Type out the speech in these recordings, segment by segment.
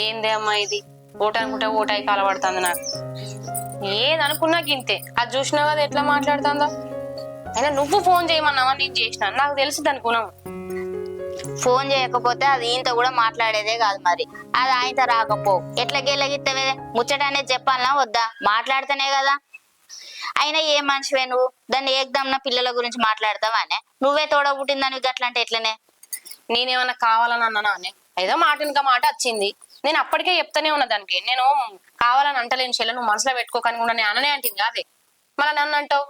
ఏందే అమ్మా ఇది ఓటు అనుకుంటే ఓటాయి కాలబడుతుంది నాకు. ఏదనుకున్నాక ఇంతే. అది చూసినా కదా ఎట్లా మాట్లాడుతుందో. అయినా నువ్వు ఫోన్ చేయమన్నావా, నేను చేసిన, నాకు తెలుసు అనుకున్నావు. ఫోన్ చేయకపోతే అది ఇంత కూడా మాట్లాడేదే కాదు. మరి అది ఆయనతో రాకపో ఎట్లా గెలగిత్తవే? ముచ్చట అనేది చెప్పాలనా వద్దా? మాట్లాడితేనే కదా. అయినా ఏ మనిషివే నువ్వు? దాన్ని ఏకదమ్న పిల్లల గురించి మాట్లాడతావానే? నువ్వే తోడ పుట్టిందని గట్లా అంటే ఎట్లనే? నేనేమన్నా కావాలని అన్నానా అని? ఏదో మాట ఇంకా మాట వచ్చింది. నేను అప్పటికే చెప్తానే ఉన్నా దానికి. నేను కావాలని అంటలేను చెల్లె, నువ్వు మనసులో పెట్టుకోకని కూడా నేను అననే అంటుంది అదే. మళ్ళీ నన్ను అంటావు.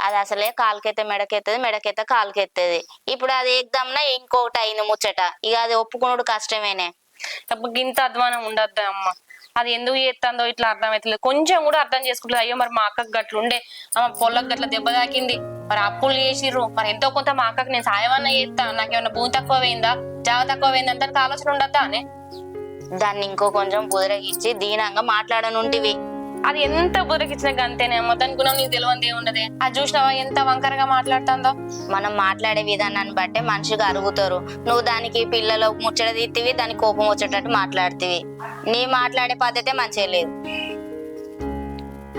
అది అసలే కాలుకెత్తే మెడకెత్తది, మెడకెత్తే కాలుకెత్తది. ఇప్పుడు అది ఏకదమ్న ఇంకొకటి అయింది ముచ్చట. ఇక అది ఒప్పుకున్నాడు కష్టమేనే. ఇంత అధ్వానం ఉండద్దా అమ్మ. అది ఎందుకు చేస్తుందో ఇట్లా అర్థమవుతుంది. కొంచెం కూడా అర్థం చేసుకుంటుంది. అయ్యో మరి మా అక్కకు గట్లు ఉండే, పొలకు గట్ల దెబ్బ తాకింది, మరి అప్పులు చేసిర్రు, మరి ఎంతో కొంత మా అక్కకు నేను సాయమన్నా చేస్తా, నాకేమన్నా భూమి తక్కువ పోయిందా, జాగ తక్కువ పోయిందా అంటే ఆలోచన ఉండద్దా అని. దాన్ని ఇంకో కొంచెం బుదరగిచ్చి దీనంగా మాట్లాడనుంటివి. అది ఎంత బుర్రకిచ్చిన గంతేనేమో. దాని గుణం నీకు తెలియంది ఏమున్నది. అది చూసినావా ఎంత వంకరగా మాట్లాడుతుందో. మనం మాట్లాడే విధానాన్ని బట్టే మనిషిగా అరుగుతారు. నువ్వు దానికి పిల్లలు ముచ్చట తీతివి, దానికి కోపం వచ్చేటట్టు మాట్లాడుతీవి. నీ మాట్లాడే పద్ధతే మంచిగా లేదు.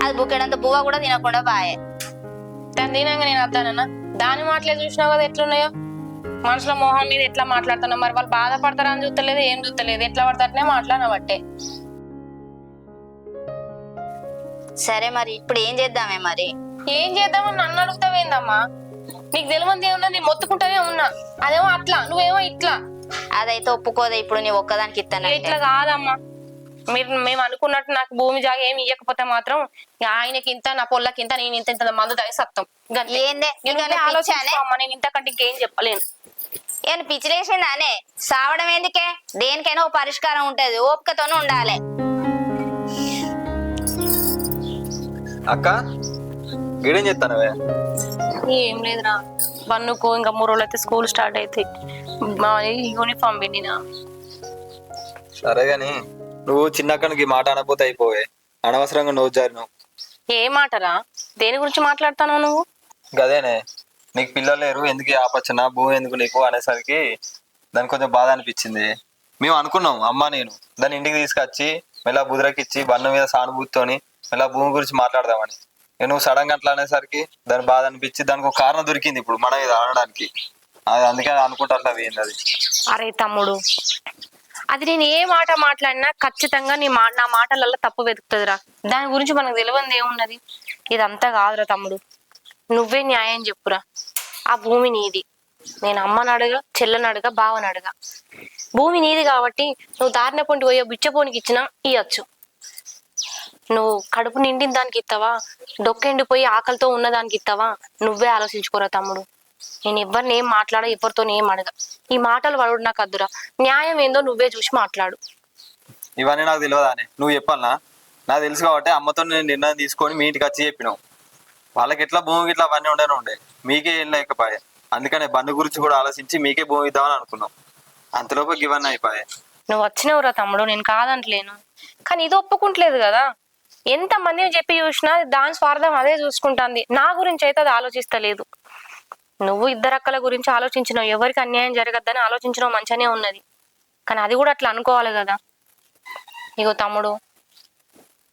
అది బుక్కెడంత బువ్వ కూడా తినకుండా బాయే. దాని దీనంగా నేను అద్దానన్నా? దాని మాటలే చూసినావు కదా ఎట్లున్నాయో. మనుషుల మొహం మీద ఎట్లా మాట్లాడుతున్నావు. మరి వాళ్ళు బాధపడతారని చూస్తలేదు, ఏం చూస్తలేదు, ఎట్లా పడతారనే మాట్లాడబట్టే. సరే మరి ఇప్పుడు ఏం చేద్దామే? మరి ఏం చేద్దామని నన్ను అడుగుతావేందమ్మా? నీకు తెలియంది ఏమున్నది, మొత్తుకుంటానే ఉన్నా. అదేమో అట్లా, నువ్వేమో ఇట్లా. అదైతే ఒప్పుకోదే. ఇప్పుడు నీ ఒక్కదానికి ఇస్తాను. ఇట్లా కాదమ్మా. మేము అనుకున్నట్టు నాకు భూమి జాగా ఏమి ఇవ్వకపోతే మాత్రం ఆయనకి ఇంత, నా పొల్లకి ఇంత, నేను ఇంత ఇంత మందు తాగి సత్తం. ఆలోచించామ్మా. నేను ఇంతకంటే ఇంకేం చెప్పలేను. ఏమైనా పిచ్చిలేసిందా అనే? సావడం ఎందుకే? దేనికైనా ఓ పరిష్కారం ఉంటది. ఓపికతోనే ఉండాలి. అక్క గిడేం చెప్తానవే? ఏం లేదురా, వన్నుకో ఇంకా 3 రోజులు అయితే స్కూల్ స్టార్ట్ అవుతాయి. యూనిఫామ్ పిండినా. సరే గాని నువ్వు చిన్నక్కడికి మాట అనపోతే అయిపోవే. అనవసరంగా నోరు జారినావు. ఏ మాటరా? దేని గురించి మాట్లాడుతున్నావు నువ్వు? గదేనే, నీకు పిల్లలు లేరు, ఎందుకు ఆపచ్చన, భూమి ఎందుకు నీకు అనేసరికి దానికి కొంచెం బాధ అనిపించింది. మేము అనుకున్నాం అమ్మ నేను దాన్ని ఇంటికి తీసుకొచ్చి మెల్ల బుదిరకిచ్చి బండ్ల మీద సానుభూతితోని మెల్ల భూమి గురించి మాట్లాడదామని. నువ్వు సడన్ గా అట్లా అనేసరికి దాని బాధ అనిపించి దానికి ఒక కారణం దొరికింది ఇప్పుడు మనం ఇది ఆడడానికి. అది అందుకే అనుకుంటా అట్లా పోయింది అది. అరే తమ్ముడు, అది నేను ఏ మాట మాట్లాడినా ఖచ్చితంగా నా మాటలలో తప్పు వెతుకుతుందిరా. దాని గురించి మనకు తెలియంది ఏమున్నది. ఇదంతా కాదురా తమ్ముడు, నువ్వే న్యాయం చెప్పురా. ఆ భూమి నీది. నేను అమ్మని అడగా, చెల్లెని అడగా, బావని అడగా. భూమి నీది కాబట్టి నువ్వు దారిన పొంటి పోయో బిచ్చపోనికి ఇచ్చినా ఇయ్యచ్చు. నువ్వు కడుపు నిండిన దానికి ఇస్తావా, డొక్కెండిపోయి ఆకలితో ఉన్న దానికి ఇస్తావా? నువ్వే ఆలోచించుకోరా తమ్ముడు. నేను ఎవరిని ఏం మాట్లాడా, ఎవరితో ఏం అడగా. ఈ మాటలు పడు నాకు అద్దురా. న్యాయం ఏందో నువ్వే చూసి మాట్లాడు. ఇవన్నీ నాకు తెలియదా అని నువ్వు చెప్పాలనా? నాకు తెలుసు కాబట్టి అమ్మతో నేను నిర్ణయం తీసుకొని మీ ఇంటికి వచ్చి చెప్పినావు. వాళ్ళకి ఎట్లా భూమికి ఇట్లా అవన్నీ ఉండే మీకే ఏం లేకపోయా. అందుకనే బండి గురించి కూడా ఆలోచించి మీకే భూమి ఇద్దామని అనుకున్నాం. అంతలోపు ఇవన్నీ అయిపోయాయి. నువ్వు వచ్చినవురా తమ్ముడు, నేను కాదంటలేను. కానీ ఇది ఒప్పుకుంటలేదు కదా. ఎంత మందిని చెప్పి చూసినా దాని స్వార్థం అదే చూసుకుంటుంది. నా గురించి అయితే అది ఆలోచిస్తలేదు. నువ్వు ఇద్దరక్కల గురించి ఆలోచించినావు, ఎవరికి అన్యాయం జరగద్దని ఆలోచించినావు, మంచిగానే ఉన్నది. కానీ అది కూడా అట్లా అనుకోవాలి కదా. ఇగో తమ్ముడు,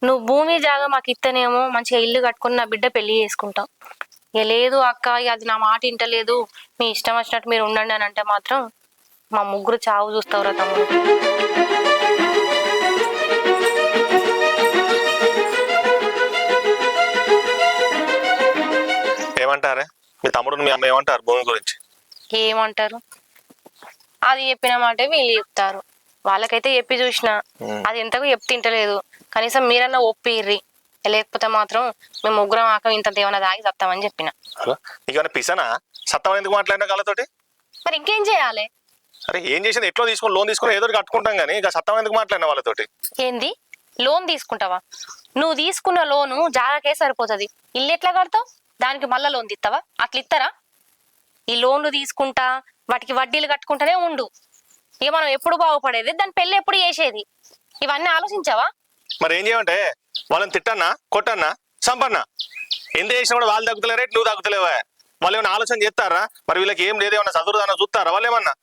నువ్వు భూమి జాగా మాకు ఇస్తేనేమో మంచిగా ఇల్లు కట్టుకుని నా బిడ్డ పెళ్లి చేసుకుంటావు. ఇక లేదు అక్క, అది నా మాట ఇంటలేదు, మీ ఇష్టం వచ్చినట్టు మీరు ఉండండి అని అంటే మాత్రం మా ముగ్గురు చావు చూస్తావురా తమ్ముడు. ఏమంటారే మీ తమ్ముడు మీ అమ్మ ఏమంటారు భూమి గురించి? ఏమంటారు? అది చెప్పిన మాటే వీళ్ళు చెప్తారు. వాళ్ళకైతే చెప్పి చూసిన అది ఎంతకు చెప్తింటలేదు. కనీసం మీరన్నా ఒప్పిర్రి, లేకపోతే మాత్రం మేము ముగ్గురం ఆక ఇంత దేవన దాగి సత్తామని చెప్పిన. ఇక పిసనా సత్తం ఎందుకు మాట్లాడినా వాళ్ళతోటి? మరి ఇంకేం చేయాలి? అరే ఏం చేసింది? ఎట్లో తీసుకొని లోన్ తీసుకొని ఏదో కట్టుకుంటాం కానీ ఇక సత్తం ఎందుకు మాట్లాడినా వాళ్ళతోటి? ఏంది లోన్ తీసుకుంటావా? నువ్వు తీసుకున్న లోను జాగాకే సరిపోతుంది. ఇల్లు ఎట్లా కడతావు? దానికి మళ్ళా లోన్ తీస్తావా? అట్లా ఇస్తారా? ఈ లోన్లు తీసుకుంటా వాటికి వడ్డీలు కట్టుకుంటానే ఉండు. ఇక మనం ఎప్పుడు బాగుపడేది, దాని పెళ్లి ఎప్పుడు చేసేది, ఇవన్నీ ఆలోచించావా? మరి ఏం చేయమంటే వాళ్ళని తిట్టన్నా, కొట్టన్నా, సంపన్నా ఎంత చేసినా కూడా వాళ్ళు తగ్గుతలేరే, నువ్వు తగ్గుతలేవా? వాళ్ళు ఏమైనా ఆలోచన చేస్తారా? మరి వీళ్ళకి ఏం లేదు, ఏమన్నా చదువుదానా చూస్తారా వాళ్ళు ఏమన్నా?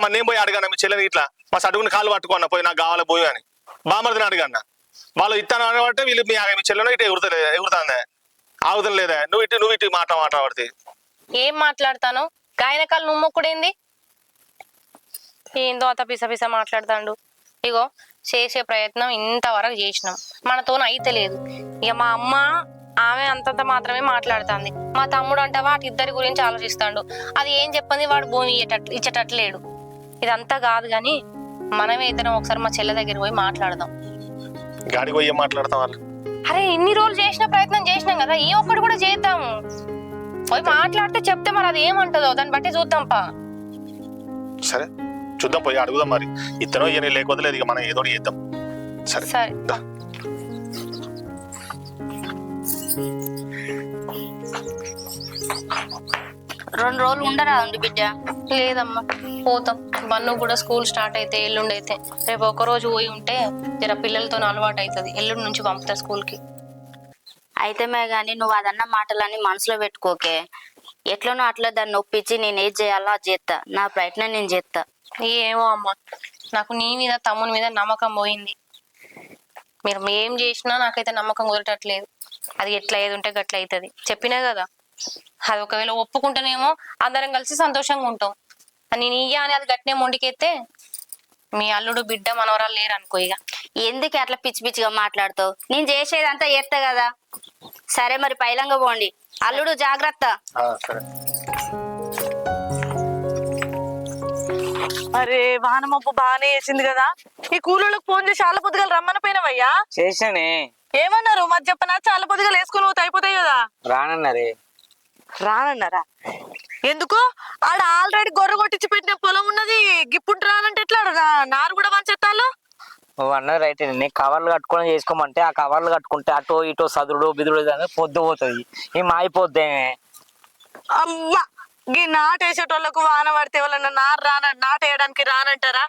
మరి నేను పోయి అడగాను మీ చెల్లెని ఇట్లా మా సడుగుని కాలు పట్టుకున్నా పోయి నాకు కావాలి భూమి అని బామర్దిని అడిగన్న వాళ్ళు ఇస్తాను అనబట్టే వీళ్ళు మీ చెల్లెలో ఇటు ఎగురుతుందే ఆగుతం లేదా నువ్వు ఇటు మాట్లాడితే ఏం మాట్లాడతాను గాయనకాలు నువ్వు మొక్కుడేంది ఏందో అత పిస మాట్లాడతాడు ఇగో చేసే ప్రయత్నం ఇంతవరకు చేసినాం మనతోన అయితే లేదు ఇక మా అమ్మ ఆమె అంతంత మాత్రమే మాట్లాడుతుంది మా తమ్ముడు అంటావా అటు ఇద్దరి గురించి ఆలోచిస్తాడు అది ఏం చెప్పింది వాడు భూమి ఇచ్చేటట్లేడు ఇదంతా కాదు కానీ మనమే ఇద్దరం ఒకసారి మా చెల్లె దగ్గర పోయి మాట్లాడదాం గాడికి పోయి ఏం మాట్లాడతాం వాళ్ళు అరే ఇన్ని రోజులు చేసిన ప్రయత్నం చేసినాం కదా ఈ ఒక్కటి కూడా చేద్దాము పోయి మాట్లాడితే చెప్తే మరి అది ఏమంటుందో దాన్ని బట్టి చూద్దాంపా సరే చూద్దాం పోయి అడుగుదాం మరి ఇతనో ఇయన లేకపోతే ఇక మనం ఏదో చేద్దాం సరే సరే దా. రెండు రోజులు ఉండరా ఉంది బిడ్డ లేదమ్మా పోతాం బన్ను కూడా స్కూల్ స్టార్ట్ అయితే ఎల్లుండి అయితే రేపు ఒక రోజు పోయి ఉంటే జర పిల్లలతో అలవాటు అవుతుంది ఎల్లుండి నుంచి పంపుతా స్కూల్కి అయితేమే గాని నువ్వు అదన్న మాటలన్నీ మనసులో పెట్టుకోకే ఎట్లనో అట్లా దాన్ని ఒప్పించి నేను ఏది చేయాలో అది చేస్తా నా ప్రయత్నం నేను చేస్తా ఏమో అమ్మా నాకు నీ మీద తమ్ముని మీద నమ్మకం పోయింది మీరు ఏం చేసినా నాకైతే నమ్మకం కుదరటట్లేదు అది ఎట్లా ఏది ఉంటే గట్ల అవుతుంది చెప్పినా కదా అది ఒకవేళ ఒప్పుకుంటేనేమో అందరం కలిసి సంతోషంగా ఉంటాం నేను ఇయ్య అని అది గట్టినే మొండికెత్తే మీ అల్లుడు బిడ్డ మనవరాలు లేరు అనుకో ఇక ఎందుకు అట్లా పిచ్చి పిచ్చిగా మాట్లాడుతావు నేను చేసేదంతా చేస్తా కదా సరే మరి పైలంగా పోండి అల్లుడు జాగ్రత్త సరే అరే వానమప్పు బాగానే వేసింది కదా ఈ కూలోళ్ళకి ఫోన్ చేసి చాలా పొద్దుగాలు రమ్మని పోయినవయ్యా చేసానే ఏమన్నారు మరి చెప్పనా చాలా పొద్దుగాలు వేసుకుని పోతే అయిపోతాయి కదా రానన్నారే రానన్నారా ఎందుకు ఆడ ఆల్రెడీ గొర్రె కొట్టించి పెట్టిన పొలం ఉన్నది గిప్పుడు రానంటే ఎట్లా నారు కూడా వంచేస్తాను నువ్వు అన్నది రైట్ నేను కవర్లు కట్టుకొని చేసుకోమంటే ఆ కవర్లు కట్టుకుంటే అటో ఇటో సదుడు బిదుడు అనేది పొద్దు పోతుంది ఈ మాయిపోద్దే అవ్వా ఈ నాటేసేటోళ్ళకు వాన పడితే వాళ్ళ నాటేయడానికి రానంటారా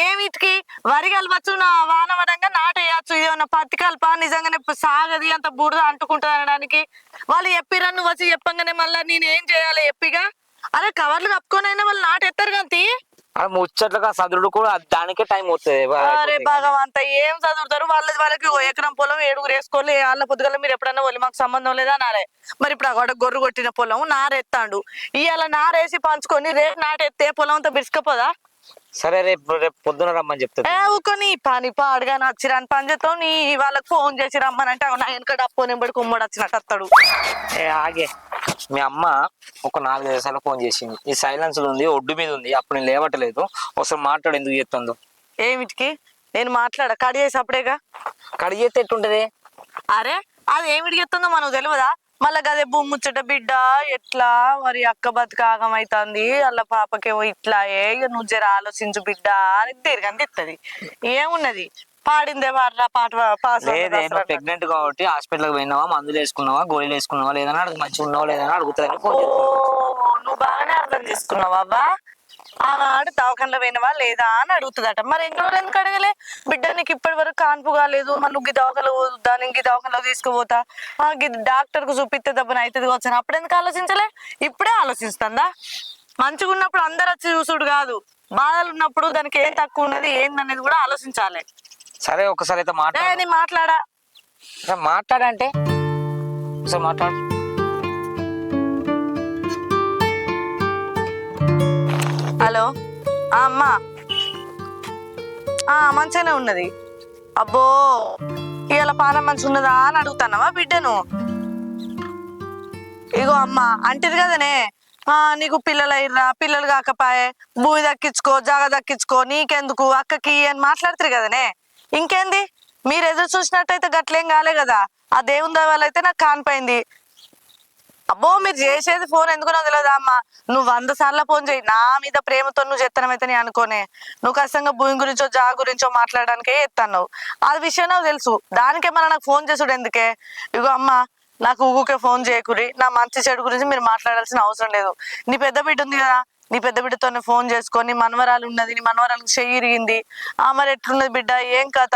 ఏమిటికి వరి కలవచ్చు నా వాన పడంగా నాటేయచ్చు ఏమన్నా పత్తి కలప నిజంగానే సాగది అంత బురద అంటుకుంటుంది అనడానికి వాళ్ళు చెప్పిరా నువ్వు వచ్చి చెప్పంగానే మళ్ళీ నేను ఏం చేయాలి ఎప్పిగా అరే కవర్లు కప్పుకొనైనా వాళ్ళు నాటెత్తారు కానీ ముచ్చట్లుగా సదుడు కూడా దానికే టైం అవుతుంది అరే భగవంత ఏం చదువుతారు వాళ్ళకి ఓ ఎకరం పొలం 7 వేసుకోవాలి వాళ్ళ పొద్దుగల మీరు ఎప్పుడన్నా వాళ్ళు మాకు సంబంధం లేదా నారే మరి ఇప్పుడు ఆ గొర్రె కొట్టిన పొలం నారెత్తాడు ఇవాళ నారేసి పంచుకొని రేపు నాటెత్తే పొలం అంతా బిరుసుకపోదా సరే రేపు పొద్దున రమ్మని చెప్తా ఊకొని పని పాడుగా నచ్చిరాని పని చేస్తావు నీ వాళ్ళకి ఫోన్ చేసి రమ్మనంటే నా వెనక డప్పు నెంబడి కుమ్మడి వచ్చినట్టు వస్తాడు ఆగే మీ అమ్మ ఒక 4-5 సార్లు ఫోన్ చేసింది ఈ సైలెన్స్ ఉంది ఒడ్డు మీద ఉంది అప్పుడు నేను లేవట్లేదు ఒకసారి మాట్లాడు ఎందుకు చెప్తుందో ఏమిటికి నేను మాట్లాడ కడి చేసి అప్పుడేగా కడి చేస్తే ఎట్టుంటది అరే అది ఏమిటికి ఎత్తుందో మనకు తెలియదా మళ్ళా గదే ముచ్చట బిడ్డ ఎట్లా మరి అక్క బతుక ఆగమైతుంది వాళ్ళ పాపకేమో ఇట్లా నువ్వు జర ఆలోచించు బిడ్డ అని దీర్ఘంగా ఇస్తుంది ఏమున్నది పాడిందే వర్రా పాట పాస్ ప్రెగ్నెంట్ కాబట్టి హాస్పిటల్కి పోయినావా మందులు వేసుకున్నావా గోళీలు వేసుకున్నావా లేదని అడుగు మంచిగా ఉన్నావా లేదని అడుగుతుందని ఫోన్ నువ్వు బాగానే అర్థం చేసుకున్నావా అబ్బా ఆనాడు దవాఖానలో పోయినవా లేదా అని అడుగుతుందట మరి ఎందుకు అడగలే బిడ్డ నీకు ఇప్పటి వరకు కాన్పు కాలేదు మరి నువ్వు దవాఖానలో పోద్దా నేను దవాఖానలో తీసుకుపోతా డాక్టర్ కు చూపిస్తే దెబ్బన అవుతుంది వచ్చాను అప్పుడు ఎందుకు ఆలోచించలే ఇప్పుడే ఆలోచిస్తుందా మంచిగా ఉన్నప్పుడు అందరు వచ్చి చూసుడు కాదు బాధలు ఉన్నప్పుడు దానికి ఏం తక్కువ ఉన్నది ఏందనేది కూడా ఆలోచించాలి సరే ఒకసారి అయితే నేను మాట్లాడా మాట్లాడంటే ఒకసారి మాట్లాడు హలో అమ్మా మంచిగానే ఉన్నది అబ్బో ఇవాళ పానం మంచిగా ఉన్నదా అని అడుగుతానవా బిడ్డను ఇగో అమ్మా అంటది కదనే నీకు పిల్లలు అయిర్రా పిల్లలు కాకపాయే భూమి దక్కించుకో జాగ దక్కించుకో నీకెందుకు అక్కకి అని మాట్లాడుతారు కదనే ఇంకేంది మీరు ఎదురు చూసినట్టయితే గట్లేం కాలే కదా ఆ దేవుని దయవల్ల అయితే నాకు కానిపోయింది అబ్బో మీరు చేసేది ఫోన్ ఎందుకు నాకు తెలియదా అమ్మా నువ్వు 100 సార్లు ఫోన్ చేయి నా మీద ప్రేమతో నువ్వు చెత్తనమైతే నీ అనుకోనే నువ్వు ఖచ్చితంగా భూమి గురించో జాగ గురించో మాట్లాడడానికే ఎత్తాను ఆ విషయం నాకు తెలుసు దానికే మన నాకు ఫోన్ చేసుడు ఎందుకే ఇగో అమ్మా నాకు ఊకే ఫోన్ చేయకురి నా మంచి చెడు గురించి మీరు మాట్లాడాల్సిన అవసరం లేదు నీ పెద్ద బిడ్డ ఉంది కదా నీ పెద్ద బిడ్డతోనే ఫోన్ చేసుకొని మనవరాలు ఉన్నది నీ మనవరాలకు చెయ్యి ఇరిగింది మరి ఎట్లున్నది బిడ్డ ఏం కథ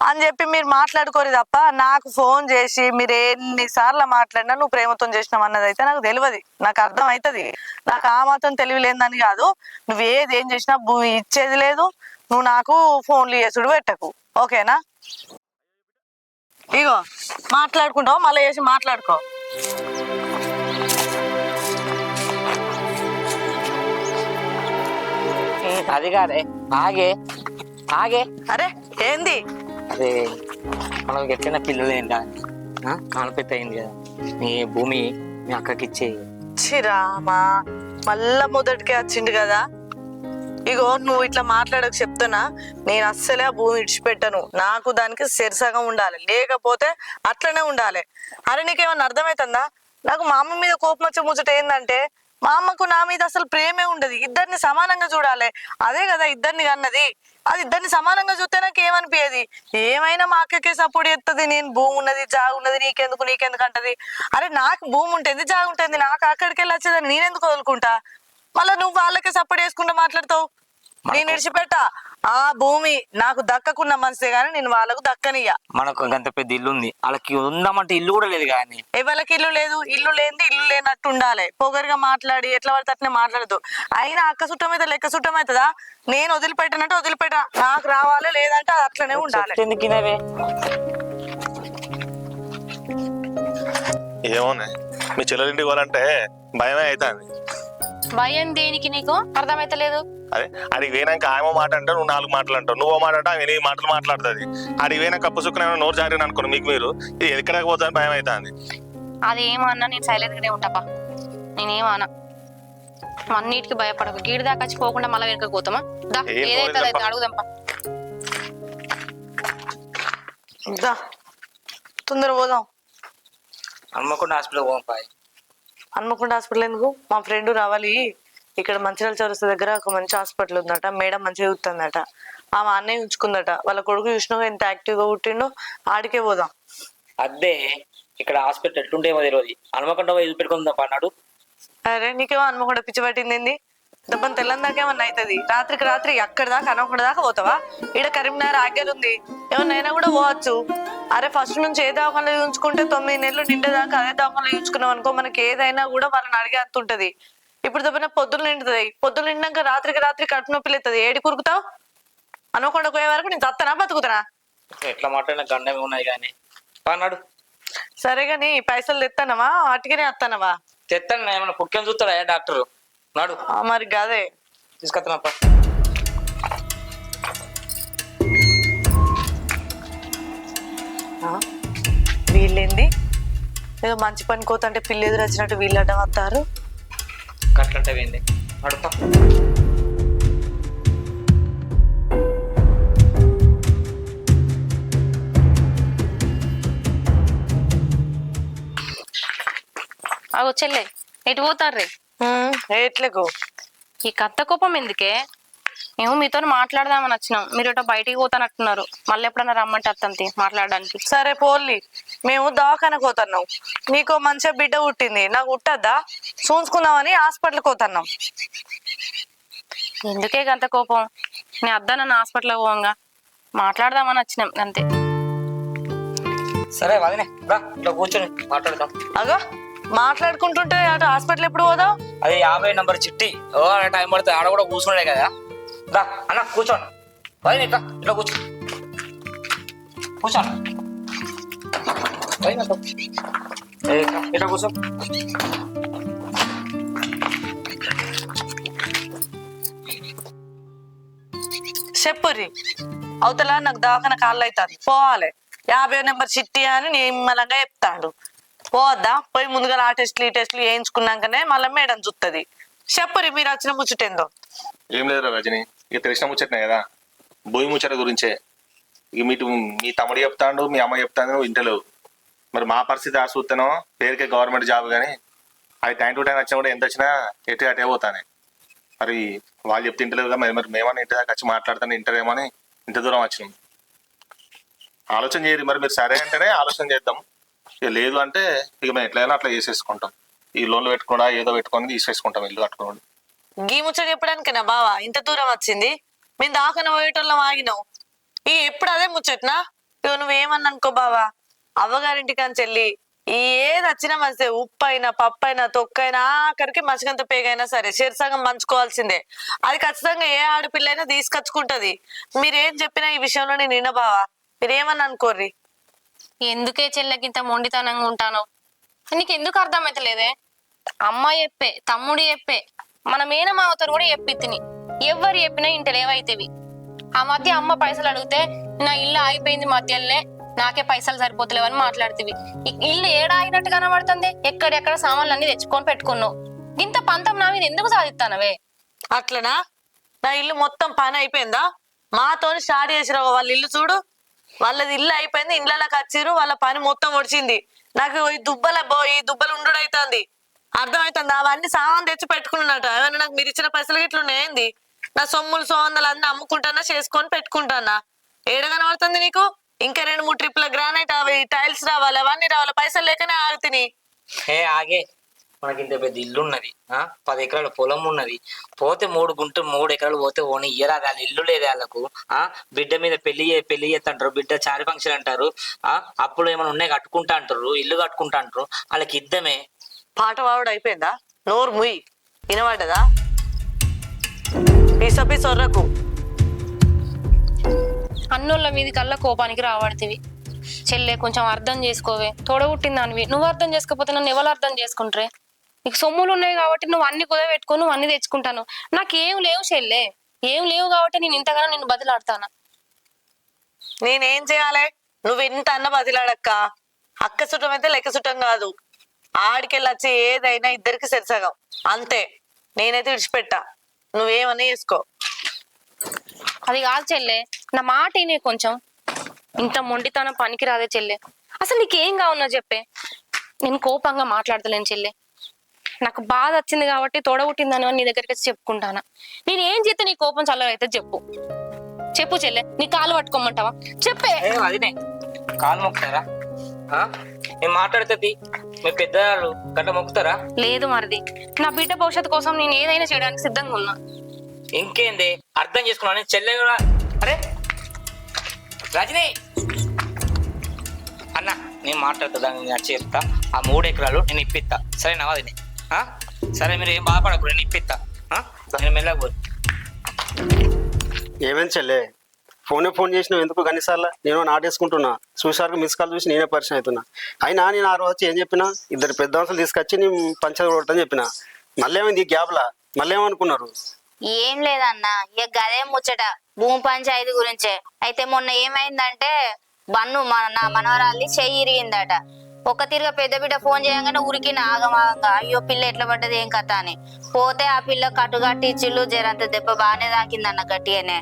అని చెప్పి మీరు మాట్లాడుకోరు తప్ప నాకు ఫోన్ చేసి మీరు ఎన్నిసార్లు మాట్లాడినా నువ్వు ప్రేమతో చేసినావు అన్నది అయితే నాకు తెలియదు నాకు అర్థం అవుతుంది నాకు ఆ మాత్రం తెలివి లేదని కాదు నువ్వు ఏం చేసినా భూమి ఇచ్చేది లేదు నువ్వు నాకు ఫోన్లు చేసుడు పెట్టకు, ఓకేనా? ఇగో మాట్లాడుకుంటావు, మళ్ళీ చేసి మాట్లాడుకో. అది కాదే, ఆగే ఆగే. అరే ఏంది? అదే మనకి ఎట్లైనా పిల్లలు ఏంటా కాన్పెత్త అయింది కదా, నీ భూమి మీ అక్కకి ఇచ్చే. చిరామా మళ్ళా మొదటికే వచ్చిండు కదా. ఇగో నువ్వు ఇట్లా మాట్లాడక చెప్తున్నా, నేను అస్సలే ఆ భూమి ఇడిచిపెట్టను. నాకు దానికి శిరసగా ఉండాలి, లేకపోతే అట్లనే ఉండాలి. అరే నీకేమన్నా అర్థమవుతుందా? నాకు మా అమ్మ మీద కోపం వచ్చే ముచ్చట ఏందంటే, మా అమ్మకు నా మీద అసలు ప్రేమే ఉండదు. ఇద్దరిని సమానంగా చూడాలి, అదే కదా ఇద్దరిని అన్నది. అది ఇద్దరిని సమానంగా చూస్తే నాకు ఏమనిపించదు. ఏమైనా మా అక్కకే సపోర్ట్ చేస్తుంది. నేను భూమి ఉన్నది, జాగ ఉన్నది, నీకెందుకు అంటది. అరే నాకు భూమి ఉంటుంది, జాగ ఉంటుంది, నాకు అక్కడికి వెళ్ళి వచ్చేదని నేనెందుకు వదులుకుంటా? మళ్ళా నువ్వు వాళ్ళకే సపోర్ట్ చేసుకుంటూ మాట్లాడతావు. నేను విడిచిపెట్టా. ఆ భూమి నాకు దక్కకున్న మనసే గానీ నేను వాళ్ళకు దక్కనియ్యా. మనకు గంత పెద్ద ఇల్లు ఉంది, వాళ్ళకి ఉందామంటే ఇల్లు కూడా లేదు కానీ. ఎవరికి ఇల్లు లేదు? ఇల్లు లేనిది ఇల్లు లేనట్టు ఉండాలి. పొగరుగా మాట్లాడి ఎట్లా పడితే అట్లనే మాట్లాడదు. అయినా అక్క సుట్టం అయితే లెక్క సుట్టం అవుతుందా? నేను వదిలిపెట్టినట్టు వదిలిపెట్టా, నాకు రావాలి, లేదంటే అది అట్లనే ఉండాలి. ఎందుకునవే ఏమోనే, మీ చెల్లెలింటికి పోవాలంటే భయమే అవుతుంది. భయం దేనికి నీకు అర్థమైతలేదు? అదే అడిగి పోయినాక ఆమె మాట అంటే నువ్వు 4 మాటలు అంటావు, నువ్వు మాట అంటే ఆమె 8 మాటలు మాట్లాడుతుంది. అడిగి పోయినాక కప్పు సుక్కున నోరు జారిన అనుకోను, మీకు మీరు ఇది ఎక్కడికి పోతుందని భయం అవుతుంది. అది ఏమన్నా నేను సైలెంట్ గానే ఉంటాపా, నేనేమన్నా. అన్నిటికీ భయపడకు. గీడి దాకా వచ్చి పోకుండా మళ్ళీ వెనక పోతామా? దా ఏం ఏదైతే పోలేదప్పా. అడుగుదాంపా. దా తొందర పోదాం. హన్మకొండ హాస్పిటల్ పోంపాయి. హన్మకొండ హాస్పిటల్ ఎందుకు? మా ఫ్రెండ్ రావాలి, ఇక్కడ మంచిర్యాల చౌరస్తా దగ్గర ఒక మంచి హాస్పిటల్ ఉందట, మేడం మంచిగా చూస్తుందట. ఆమె అన్నయ్య ఉంచుకుందట, వాళ్ళ కొడుకు చూసినా ఎంత యాక్టివ్ గా పుట్టిండో. ఆడికే పోదాం. అదే ఇక్కడ హాస్పిటల్ ఎట్లుంటేమో తెలియదు, హన్మకొండ పోయి పెట్టుకుందాం అన్నాడు. అరే నీకేమో హన్మకొండ పిచ్చి పట్టింది? దెబ్బని తెల్లని దాకా ఏమన్నా అవుతుంది. రాత్రికి రాత్రి అక్కడి దాకా హన్మకొండ దాకా పోతావా? ఈడ కరీంనగర్ ఆగ్యాలు ఉంది, ఏమన్నా అయినా కూడా పోవచ్చు. అరే ఫస్ట్ నుంచి ఏ దవాఖానలో చూసుకుంటే 9 నెలలు నిండేదాకా అదే దవాఖానలో చూసుకున్నాం అనుకో, మనకి ఏదైనా కూడా వాళ్ళని అడిగే అంత ఉంటది. ఇప్పుడు దెబ్బన పొద్దులు నిండుతుంది, పొద్దులు నిండాక రాత్రికి రాత్రి కడుపు నొప్పి లేస్తుంది. ఏడి కురుకుతావు? హన్మకొండ పోయే వరకు నేను చత్తనా బతుకుతానా? ఎట్లా మాట్లాడిన గండమే ఉన్నది కానీ అన్నాడు. సరే గాని పైసలు తెస్తానవా అటుకనే వస్తానవా? తెత్తాను, ఏమన్నా పుక్యం చూస్తాడా డాక్టర్? నాడు మరి గదే తీసుకొస్తానప్ప. వీళ్ళేంది ఏదో మంచి పని కోతంటే పిల్లి ఎదురు వచ్చినట్టు వీళ్ళు అడ్డం వస్తారు. కట్లంటే పోయింది అడుగుతా. అవి చెల్లె ఎటు పోతారు? ఎట్లకు ఈ కత్త కోపం ఎందుకే? మేము మీతో మాట్లాడదామని వచ్చినాం, మీరు ఇటో బయటికి పోతానట్టున్నారు. మళ్ళీ ఎప్పుడన్నా రమ్మంటే అత్తంతి మాట్లాడడానికి. సరే పోల్లి, మేము దవాఖానకు పోతున్నాం. నీకో మంచిగా బిడ్డ పుట్టింది, నాకు పుట్టద్దా? చూసుకుందామని హాస్పిటల్కి పోతున్నాం. ఎందుకే గంత కోపం? నీ అద్దా నన్ను హాస్పిటల్ పోవంగా మాట్లాడదామని వచ్చినాం అంతే. సరే వదినే రా, ఇట్లా కూర్చొని మాట్లాడదాం. అగో మాట్లాడుకుంటుంటే అటు హాస్పిటల్ ఎప్పుడు పోదాం? అది 50 నంబర్ చిట్టి, ఓ టైం పడుతుంది, ఆడ కూడా కూర్చున్నాడే కదా. రా అన్న కూర్చోండి, వదిన ఇట్లా ఇట్లా కూర్చో, కూర్చోండి ఇట్లా కూర్చో. చెప్పుర్రి. అవతల నాకు దవాఖాన కాళ్ళు అవుతుంది, పోవాలి. 50 నెంబర్ చిట్టి అని నిమ్మలంగా చెప్తాడు. పోవద్దా? పోయి ముందుగా ఆ టెస్ట్లు ఈ టెస్ట్లు వేయించుకున్నాకనే మళ్ళీ మేడం చూస్తుంది. చెప్పుర్రి మీరు వచ్చిన ముచ్చటేందో. ఏం లేదు రజని, ఇక తెలిసిన ముచ్చట్నే కదా, భూమి ముచ్చట గురించే. ఇక మీ తమ్ముడు చెప్తాడు, మీ అమ్మ చెప్తాను ఇంటలేవు. మరి మా పరిస్థితి ఆ చూస్తానో, పేరుకే గవర్నమెంట్ జాబ్ కానీ అది టైం టు టైం వచ్చినా కూడా ఎంత వచ్చినా ఎటు అటే పోతానే. మరి వాళ్ళు చెప్తే ఇంటలేవు కదా, మరి మేమన్నా ఇంటి దాకా వచ్చి మాట్లాడతాను ఇంటరేమో అని ఇంత దూరం వచ్చినాం. ఆలోచన చేయరు, మరి మీరు సరే అంటేనే ఆలోచన చేద్దాం. ఇక లేదు అంటే ఇక మేము ఎట్లయినా అట్లా చేసేసుకుంటాం. ఈ లోన్లు పెట్టుకోడా ఏదో పెట్టుకొని తీసేసుకుంటాం ఇల్లు కట్టుకోండి. గీ ముచ్చట చెప్పడానికేనా బావా ఇంత దూరం వచ్చింది? మేము దాఖన పోయేటోళ్ళం ఆగినాం. ఎప్పుడు అదే ముచ్చట్నా? ఇక నువ్వేమన్నా అనుకో బావా, అవ్వగారింటికి అని చెల్లి ఏది వచ్చినా మంచిదే, ఉప్పు అయినా పప్పు అయినా తొక్కైనా ఆఖరికి మసిగంత పేగైనా సరే చెరసగం పంచుకోవాల్సిందే. అది ఖచ్చితంగా ఏ ఆడపిల్ల అయినా తీసుకొచ్చుకుంటది. మీరేం చెప్పినా ఈ విషయంలో నేను వినబావా, మీరేమని అనుకోర్రి. ఎందుకే చెల్లెకి ఇంత మొండితనంగా ఉంటాను? నీకు ఎందుకు అర్థమైతలేదే? అమ్మ చెప్పే, తమ్ముడు చెప్పే, మన మేనమావతరు కూడా చెప్పిత్తిని. ఎవ్వరు చెప్పినా ఇంటలేవైతేవి. ఆ మధ్య అమ్మ పైసలు అడిగితే నా ఇల్లు ఆగిపోయింది మధ్యలోనే, నాకే పైసలు సరిపోతలేవని మాట్లాడుతీవి. ఇల్లు ఏడా ఆగినట్టు కనబడుతుంది? ఎక్కడెక్కడ సామాన్లు అన్ని తెచ్చుకొని పెట్టుకున్నావు. ఇంత పంతం నా మీద ఎందుకు సాధిస్తానవే? అట్లనా? నా ఇల్లు మొత్తం పని అయిపోయిందా? మాతోని స్టార్ట్ చేసిరావు వాళ్ళ ఇల్లు చూడు. వాళ్ళది ఇల్లు అయిపోయింది, ఇండ్లకి వచ్చిర్రు, వాళ్ళ పని మొత్తం ఒడిచింది. నాకు ఈ దుబ్బలు ఉండు అవుతుంది. అర్థమవుతుంది. అవన్నీ సామాన్ తెచ్చి పెట్టుకున్నట. ఏమన్నా నాకు మీరు ఇచ్చిన పైసలు గిట్ల ఉన్నాయండి? నా సొమ్ములు సోందలు అన్ని అమ్ముకుంటానా, చేసుకొని పెట్టుకుంటానా? ఏడ కనబడుతుంది నీకు? ఇంకా 2-3 ట్రిప్ల గ్రానైట్ అవి టైల్స్ రావాలి, అవన్నీ రావాలి. పైసలు లేకనే ఆగుతుంది. ఏ ఆగే, మనకి ఇంత పెద్ద ఇల్లు ఉన్నది, 10 ఎకరాల పొలం ఉన్నది. పోతే 3 ఎకరాలు పోతే ఓని ఇయ్యరా? వాళ్ళ ఇల్లు లేదు వాళ్ళకు. బిడ్డ మీద పెళ్లి చేస్తంటారు, బిడ్డ చారి ఫంక్షన్ అంటారు. అప్పుడు ఏమైనా ఉన్నాయి కట్టుకుంటా అంటారు, ఇల్లు కట్టుకుంటా అంటారు. వాళ్ళకి ఇద్దమే. పాట వాడు అయిపోయిందా? నోరు ముయ్యి, వినబడ్డదా? పిసొర్రకు అన్నోళ్ళ మీది కల్లా కోపానికి రావడతీవి. చెల్లె కొంచెం అర్థం చేసుకోవే, తోడబుట్టిందానివి. నువ్వు అర్థం చేసుకోకపోతే నన్ను ఎవరు అర్థం చేసుకుంటారే? నీకు సొమ్ములు ఉన్నాయి కాబట్టి నువ్వు అన్ని కుదవ పెట్టుకో, నువ్వు అన్ని తెచ్చుకుంటాను. నాకేం లేవు చెల్లె, ఏం లేవు కాబట్టి నేను ఇంతగానో నిన్ను బదిలాడతాను. నేనేం చేయాలి? నువ్వు ఎంత అన్న బదిలాడక్క. అక్క సుట్టం అయితే లెక్క సుట్టం కాదు. ఆడికెళ్ళి వచ్చి ఏదైనా ఇద్దరికి సరిసగం అంతే. నేనైతే విడిచిపెట్టా, నువ్వేమన్నా చేసుకో. అది కాదు చెల్లె, నా మాట వినే కొంచెం. ఇంత మొండితనం పనికి రాదే చెల్లె. అసలు నీకేం కావున్నా చెప్పే. నేను కోపంగా మాట్లాడతలేను చెల్లె. నాకు బాధ వచ్చింది కాబట్టి తోడబుట్టిందని నీ దగ్గరికి వచ్చి చెప్పుకుంటానా. నేను ఏం చేస్తే నీ కోపం చల్లవైతే చెప్పు. చెప్పు చెల్లె, నీ కాలు పట్టుకోమంటావా? చెప్పే. అదినే కాలు మొక్కుతారా? నేను మాట్లాడితే మీ పెద్దవాళ్ళు గట్ట మొక్కుతారా? లేదు మరిది, నా బిడ్డ భవిష్యత్తు కోసం నేను ఏదైనా చేయడానికి సిద్ధంగా ఉన్నా. ఇంకేంది అర్థం చేసుకున్నా? చెల్లె కూడా. అరే రజనీ అన్న, నేను మాట్లాడుతా, దాన్ని నేను చెప్తా. ఆ 3 ఎకరాలు నేను ఇప్పిస్తా, సరేనా? అది సరే, మీరు ఏం బాధపడకు, నేను ఇప్పిస్తా. నేను మెల్లగా ఏమేం చెల్లే, ఫోన్ చేసినావు ఎందుకు కనీసార్లు? నేను నాటేసుకుంటున్నా, చూసారు మిస్ కాల్ చూసి నేనే పరిచయం అవుతున్నా. అయినా నేను ఆ రోజు ఏం చెప్పినా, 2 పెద్ద మనుషులు తీసుకొచ్చి నేను పంచాయతీ కొడతాను చెప్పిన. మళ్ళీ ఏమైంది ఈ గ్యాప్లా? మళ్ళీ ఏమనుకున్నారు? ఏం లేదన్నా, ఇక గదే ముచ్చట భూమి పంచాయతీ గురించే. అయితే మొన్న ఏమైందంటే బన్ను నా మనవరాల్ని చెయ్యి ఇరిగిందట. ఒక్క తిరిగా పెద్ద బిడ్డ ఫోన్ చేయగానే ఉరికిన ఆగమాగంగా. అయ్యో పిల్ల ఎట్లా పడ్డది ఏం కథ అని పోతే ఆ పిల్ల కట్టుగట్టి ఇచ్చిళ్ళు, జరంత దెబ్బ బాగానే తాకిందన్న గట్టిగానే.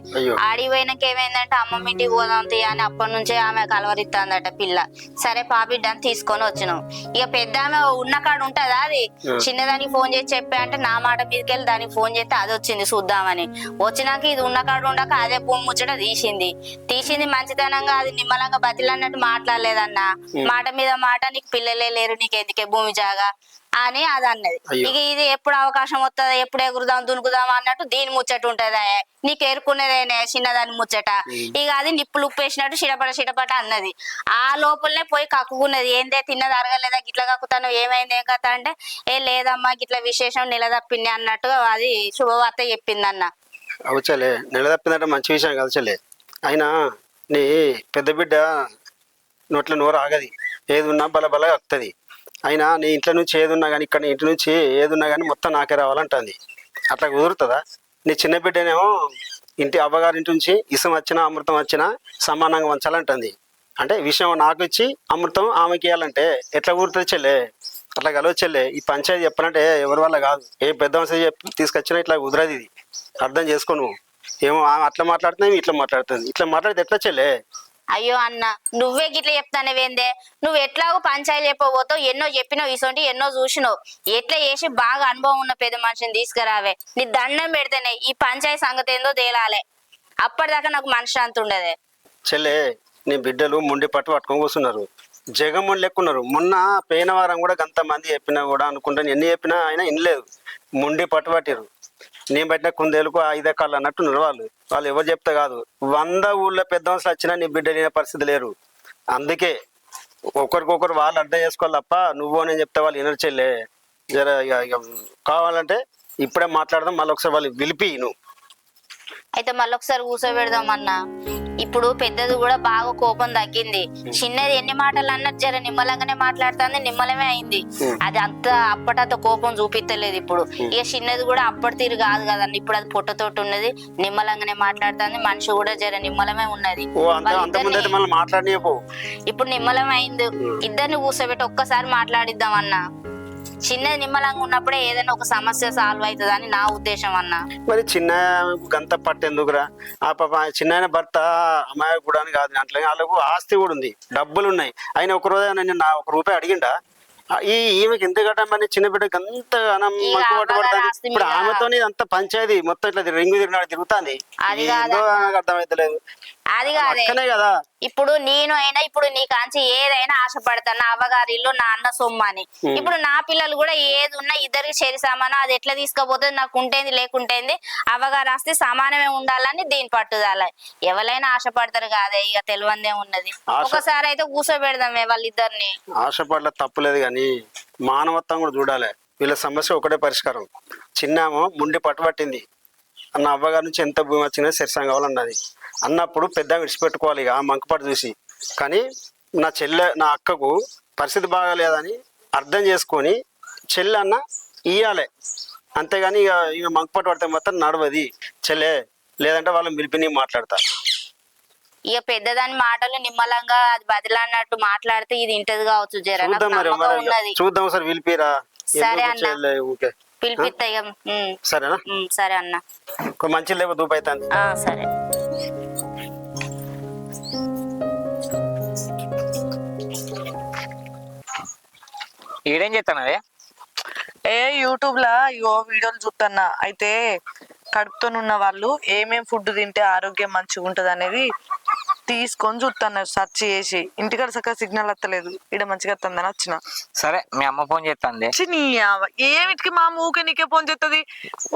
ఆడికి పోయినాక ఏమైందంటే అమ్మమ్మ ఇంటికి పోదాం తీయ అని అప్పటి నుంచే ఆమె కలవరిస్తుందట పిల్ల. సరే పాపిడ్డని తీసుకొని వచ్చినాం. ఇక పెద్ద ఆమె ఉన్న కాడ ఉంటదా, అది చిన్నదానికి ఫోన్ చేసి చెప్పా అంటే నా మాట మీదకెళ్ళి దానికి ఫోన్ చేస్తే అది వచ్చింది చూద్దామని. వచ్చినాక ఇది ఉన్న కాడ ఉండక అదే భూమి ముచ్చట తీసింది మంచితనంగా. అది నిమ్మలంగా బతిలన్నట్టు మాట్లాడలేదన్నా. మాట మీద మాట, నీకు పిల్లలే లేరు, నీకు ఎందుకే భూమి జాగా అని అది అన్నది. ఇక ఇది ఎప్పుడు అవకాశం వస్తుందా, ఎప్పుడు ఎగురుదాం దునుకుదాం అన్నట్టు దీని ముచ్చట ఉంటదా, నీకు ఎరుకునేదేనే చిన్నదాని ముచ్చట. ఇక అది నిప్పులు ఉప్పేసినట్టు చిటపట అన్నది. ఆ లోపలనే పోయి కక్కుకున్నది. ఏందే తిన్నది అరగలేదా, గిట్ల కక్కుతాను, ఏమైంది ఏం కథ అంటే ఏ లేదమ్మా గిట్ల విశేషం నిలదప్పింది అన్నట్టు అది శుభవార్త చెప్పిందన్న. అవచ్చలే, నిలదప్పిందంటే మంచి విషయం కదా చెల్లె. అయినా నీ పెద్ద బిడ్డ నోట్ల నోరు ఆగది, ఏది ఉన్నా బల వస్తుంది. అయినా నీ ఇంట్లో నుంచి ఏది ఉన్నా కానీ, ఇక్కడ ఇంటి నుంచి ఏది ఉన్నా కానీ మొత్తం నాకే రావాలంటుంది. అట్లా కుదురుతుందా? నీ చిన్న బిడ్డనేమో ఇంటి అవ్వగారి ఇంటి నుంచి ఇసం వచ్చినా అమృతం వచ్చినా సమానంగా వంచాలంటుంది. అంటే విషయం నాకు ఇచ్చి అమృతం ఆమెకి ఇవ్వాలంటే ఎట్లా కుదురుతుంది చెల్లె? అట్లా కలవ చెల్లె. ఈ పంచాయతీ చెప్పాలంటే ఎవరి వల్ల కాదు. ఏ పెద్ద మనిషి తీసుకొచ్చినా ఇట్లా కుదరదు. ఇది అర్థం చేసుకో. నువ్వు ఏమో అట్లా మాట్లాడుతున్నావు, ఇట్లా మాట్లాడుతుంది. ఇట్లా మాట్లాడితే ఎట్లా చెల్లె? అయ్యో అన్న, నువ్వే గిట్ల చెప్తానవేందే? నువ్వు ఎట్లాగో పంచాయతీ చెప్పబోతావు, ఎన్నో చెప్పినావు, ఇసొంటి ఎన్నో చూసినావు. ఎట్లా చేసి బాగా అనుభవం ఉన్న పెద్ద మనిషిని తీసుకురావే. నీ దండం పెడితేనే ఈ పంచాయతీ సంగతి ఏందో తేలాలే. అప్పటిదాకా నాకు మనశ్శాంతి ఉండదే. చెల్లె, నీ బిడ్డలు ముండి పట్టుకొని కూర్చున్నారు, జగముండి లెక్కున్నారు. మొన్న పోయిన వారం కూడా అంతమంది చెప్పినా కూడా అనుకుంటాను, ఎన్ని చెప్పినా అయినా వినలేదు. ముండి పట్టిరు. నేను పెట్టిన కుందేలకు 5 కాళ్ళు అన్నట్టున్నారు. వాళ్ళు ఎవరు చెప్తే కాదు. 100 ఊళ్ళో పెద్ద మనుషులు వచ్చినా నీ బిడ్డ లేని పరిస్థితి లేరు. అందుకే ఒకరికొకరు వాళ్ళు అర్థం చేసుకోవాలి తప్ప నువ్వు నేను చెప్తే వాళ్ళు వినరు చెల్లే. జర ఇక కావాలంటే ఇప్పుడే మాట్లాడదాం, మళ్ళీ ఒకసారి వాళ్ళు పిలిపి నువ్వు. అయితే మళ్ళొకసారి కూర్చోబెడదామన్నా. ఇప్పుడు పెద్దది కూడా బాగా కోపం తగ్గింది. చిన్నది ఎన్ని మాటలు అన్నట్టు జర నిమ్మలంగానే మాట్లాడుతుంది, నిమ్మలమే అయింది. అది అంత అప్పటంత కోపం చూపిస్తలేదు ఇప్పుడు. ఇక చిన్నది కూడా అప్పటి తీరు కాదు కదన్న, ఇప్పుడు అది పొట్టతోటి ఉన్నది, నిమ్మలంగానే మాట్లాడుతుంది. మనిషి కూడా జర నిమ్మలమే ఉన్నది. ఇప్పుడు నిమ్మలం అయింది. ఇద్దరిని కూర్చోబెట్టి ఒక్కసారి మాట్లాడిద్దాం అన్నా. చిన్నది నిమ్మలంగా ఉన్నప్పుడే ఏదైనా ఒక సమస్య సాల్వ్ అవుతుంది అని నా ఉద్దేశం అన్న. మరి చిన్న గంత పట్టెందుకురా? ఆ పాప చిన్న భర్త అమ్మాయి కూడా అని కాదు, అట్లా వాళ్ళకు ఆస్తి కూడా ఉంది, డబ్బులు ఉన్నాయి. ఆయన ఒక రోజు నేను నా 1 రూపాయి అడిగిండా? ఈమెకి ఎంత కట్టమని చిన్న బిడ్డకి అంత పడుతుంది. ఇప్పుడు ఆమెతో అంత పంచాయతీ మొత్తం ఇట్లా రింగు తిరుగుతుంది. అర్థమైతలేదు. అది కాదే కదా ఇప్పుడు నేను అయినా ఇప్పుడు నీ కాంచి ఏదైనా ఆశపడతాను, నా అవ్వగారి ఇల్లు నా అన్న సొమ్ము అని. ఇప్పుడు నా పిల్లలు కూడా ఏది ఉన్నా ఇద్దరికి చేరి సమానం, అది ఎట్లా తీసుకుపోతుంది, నాకు ఉంటేంది లేకుంటేంది అవ్వగారు ఆస్తి సమానమే ఉండాలని దీని పట్టుదల. ఎవరైనా ఆశపడతారు కాదే, ఇక తెలివందే ఉన్నది. ఒకసారి అయితే కూర్చోబెడదామే వాళ్ళిద్దరిని. ఆశపడలే తప్పులేదు కానీ మానవత్వం కూడా చూడాలి. వీళ్ళ సమస్య ఒకటే పరిష్కారం. చిన్నామో ముండి పట్టుబట్టింది, అన్న అవ్వగారి నుంచి ఎంత భూమి వచ్చినా శరీరం కావాలన్నది అన్నప్పుడు పెద్ద విడిచిపెట్టుకోవాలి ఇక ఆ మంకపాటు చూసి. కానీ నా అక్కకు పరిస్థితి బాగాలేదని అర్థం చేసుకొని చెల్లె అన్న ఇయ్యాలి, అంతేగాని ఇక మంకపాటు పడితే మాత్రం నడవది చెల్లె, లేదంటే వాళ్ళని పిలిపి మాట్లాడతా. ఇక పెద్దదాని మాటలు నిమ్మలంగా అది బదిలన్నట్టు మాట్లాడితే ఇది ఇంటది కావచ్చు. జర చూద్దాం సార్, పిలిపిరా. సరే అన్న, పిలిపిస్తా. సరేనా? సరే అన్న, మంచి లేవు దూపైతాంది. సరే. ఈడేం చేస్తానవే? యూట్యూబ్ లా ఇగో వీడియోలు చూస్తున్నా. అయితే కడుపుతోనున్న వాళ్ళు ఏమేం ఫుడ్ తింటే ఆరోగ్యం మంచిగా ఉంటది అనేది తీసుకొని చూస్తాను, సెర్చ్ చేసి. ఇంటికాడ చక్కగా సిగ్నల్ వస్తలేదు, ఇక్కడ మంచిగా వస్తుందని వచ్చిన. సరే మీ అమ్మ ఫోన్ చేస్తుంది. ఏమిటికి మా ఊకే నీకే ఫోన్ చేస్తుంది,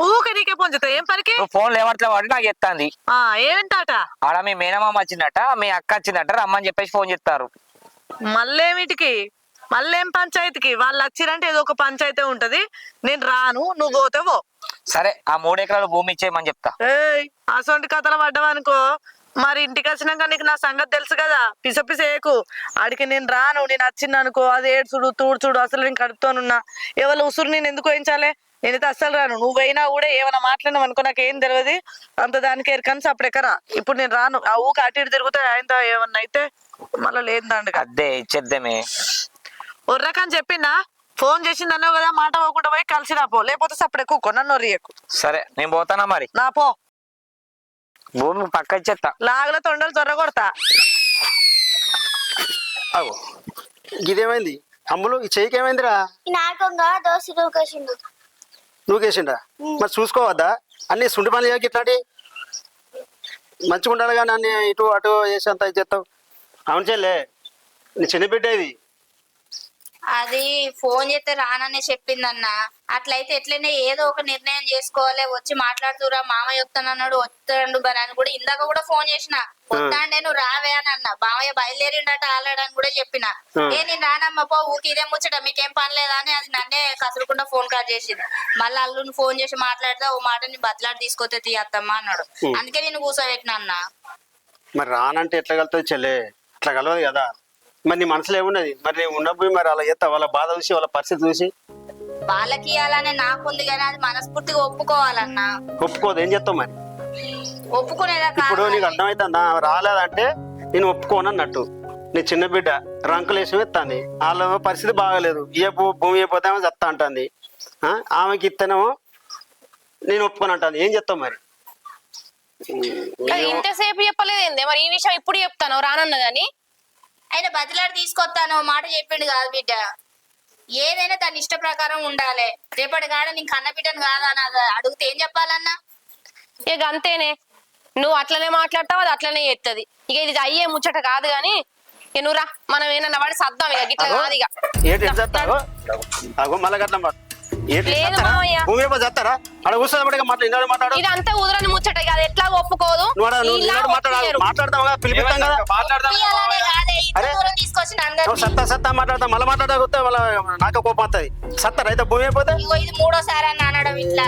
ఊకే నీకే ఫోన్ చేస్తా. ఏం పనికి ఫోన్ లేవట్లే వాడు నాకు చెప్తాంది. ఏమిటాట? ఆడ మీ మేనమామ వచ్చిందట, మీ అక్క వచ్చిందట, రమ్మని చెప్పేసి ఫోన్ చేస్తారు. మళ్ళేమిటికి? మళ్ళేం పంచాయతీకి? వాళ్ళు వచ్చిరంటే ఏదో ఒక పంచాయతీ ఉంటది. నేను రాను, నువ్వు పోతేవో. సరే ఆ 3 ఎకరాల భూమి ఇచ్చేయమని చెప్తా. అసొంటి కథలు పడ్డావనుకో మరి ఇంటికి వచ్చినాక నీకు నా సంగతి తెలుసు కదా, పిసపిసేకు. ఆడికి నేను రాను, నేను వచ్చిందనుకో అది ఏడ్చుడు తూడ్చుడు, అసలు నేను కడుపుతోనున్నా. ఎవరు ఉసురు నేను ఎందుకు వేయించాలి? నేనైతే అస్సలు రాను. నువ్వైనా కూడా ఏమైనా మాట్లాడినావు అనుకో నాకు ఏం తెలియదు, అంత దానికి ఎరకని అప్పుడెక్కరా. ఇప్పుడు నేను రాను. ఆ ఊకి అటు ఇటు తిరుగుతా ఆయనతో ఏమన్నా అయితే మళ్ళీ లేదండి. అదే ఇచ్చేద్దామే. ఒర్రకని చెప్పిందా? ఫోన్ చేసింది అన్నావు కదా, మాట పోకుండా పోయి కలిసి రాపో, లేకపోతే సప్పుడు ఎక్కువ నన్ను ఒరియకు. సరే నేను పోతానా మరి. నా పో, భూమి పక్క ఇచ్చేస్తా. లాగల తొండలు త్వర కొడతా. అగో ఇదేమైంది అమ్ములు? ఈ చెయ్యికి ఏమైందిరా? నువ్వుకేసిండా? మరి చూసుకోవద్దా? అన్ని సుండి పనులు చేయక ఇట్లాంటి మంచిగా ఉండాలి కానీ అన్ని ఇటు అటు చేసి అంత చేస్తావు. అవును చెల్లే, నీ చిన్న బిడ్డ ఇది. అది ఫోన్ చేస్తే రాననే చెప్పిందన్న. అట్లయితే ఎట్లనే ఏదో ఒక నిర్ణయం చేసుకోవాలి. వచ్చి మాట్లాడుతురా మామయ్య వస్తానన్నాడు, వస్తాడు బని అని కూడా ఇందాక కూడా ఫోన్ చేసిన. వస్తాండే నువ్వు రావే అని అన్న. మామయ్య బయలుదేరిండట ఆలాడని కూడా చెప్పిన. నేను రానమ్మ పో, ఊకి ఇదే ముచ్చట, మీకేం పని లేదా అని అది నన్నే కసురుకుండా ఫోన్ కాల్ చేసింది. మళ్ళీ అల్లుని ఫోన్ చేసి మాట్లాడితే ఓ మాట నీ బతలాడి తీసుకొస్తే తీయత్తమ్మా అన్నాడు. అందుకే నేను కూర్చోబెట్టిన అన్న. మరి రానంటే ఎట్లా కలుతుంది చెల్లే? అట్లా కలవదు కదా. మరి నీ మనసులో ఏమున్నది? మరి నేను ఉన్నప్పుడు మరి అలా చేస్తా, వాళ్ళ బాధ చూసి వాళ్ళ పరిస్థితి చూసి. వాళ్ళకి ఇవ్వాలనే నాకుంది కానీ అది మనస్ఫూర్తిగా ఒప్పుకోవాలన్నా. ఒప్పుకోదు ఏం చేస్తావు మరి? ఒప్పుకునేదా? ఇప్పుడు నీకు అర్థమవుతుందా? రాలేదంటే నేను ఒప్పుకోను అన్నట్టు. నీ చిన్న బిడ్డ రంకులు వేసి ఎత్తాంది, వాళ్ళ పరిస్థితి బాగాలేదు, ఏ భూమి అయిపోతేమో చెత్తా అంటుంది. ఆమెకి ఇస్తేనేమో నేను ఒప్పుకొని అంటాను. ఏం చెప్తావు మరి? ఇంతసేపు చెప్పలేదేందే మరి ఈ విషయం ఇప్పుడు చెప్తాను రానన్నదని? ఆయన బదిలాడి తీసుకొస్తాను మాట చెప్పిండు కాదు బిడ్డ. ఏదైనా తన ఇష్ట ప్రకారం ఉండాలి. రేపటి కాడ నీకు కన్న బిడ్డను కాదా అని అడిగితే ఏం చెప్పాలన్నా? ఇక అంతేనే, నువ్వు అట్లనే మాట్లాడతావు, అది అట్లనే చేస్తుంది. ఇక ఇది అయ్యే ముచ్చట కాదు గాని ఇక నువ్వు రా, మనం ఏమన్నా వాడి సర్దాం. ఇక గిట్ల కాదు. ఇక ఇదంతా కుదరని ముచ్చట కాదు, ఎట్లా ఒప్పుకోదు. అరే దూరం తీసుకొచ్చిన నువ్వు అందరు సత్తా సత్తా మాట్లాడతా మళ్ళీ మాట్లాడకపోతే వాళ్ళ నాకు కోపం వస్తుంది సత్తా రైతే భూమి అయిపోతే ఇగో ఇది మూడోసారి అని అనడం ఇట్లా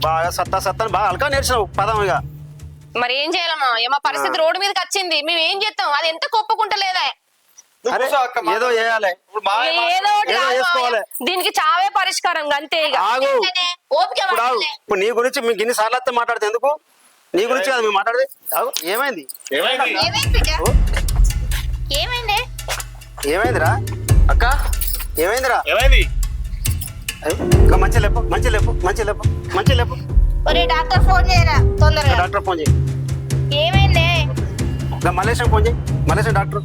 బాగా సత్తా సత్తాని బాగా అలకా నేర్చినావు పదం ఇక మరి ఏం చేయాలమ్మా మా పరిస్థితి రోడ్డు మీదకి వచ్చింది మేము ఏం చేస్తాం అది ఎంత కొప్పుకుంటలేదా నువ్వు అరే కూర్చో అక్క, ఏదో చేయాలి ఇప్పుడు మా ఏదో ఒకటి ఏదో కాదు చేసుకోవాలి. మావయ్య. దీనికి చావే పరిష్కారం అంతే ఇక ఆగు ఓపిక ఇప్పుడు ఆగు పట్టలే. ఇప్పుడు నీ గురించి మీకు ఇన్ని సార్లు వస్తే మాట్లాడితే ఎందుకు నీ గురించి అది మేము మాట్లాడితే ఆగు ఏమైంది ఏమైంది ఏమైంది బిడ్డ? ఏమైంది ఏమైందిరా అక్క ఏమైందిరా ఏమైంది అయ్యో, ఇంకా మంచి లేపు మంచి లేపు మంచి లేపు మంచి లేపు ఒరే డాక్టర్ ఫోన్ చేయరా తొందరగా డాక్టర్ ఫోన్ చేయి ఏమైంది ఇంకా మలేషియా ఫోన్ చేయి మలేషియా డాక్టర్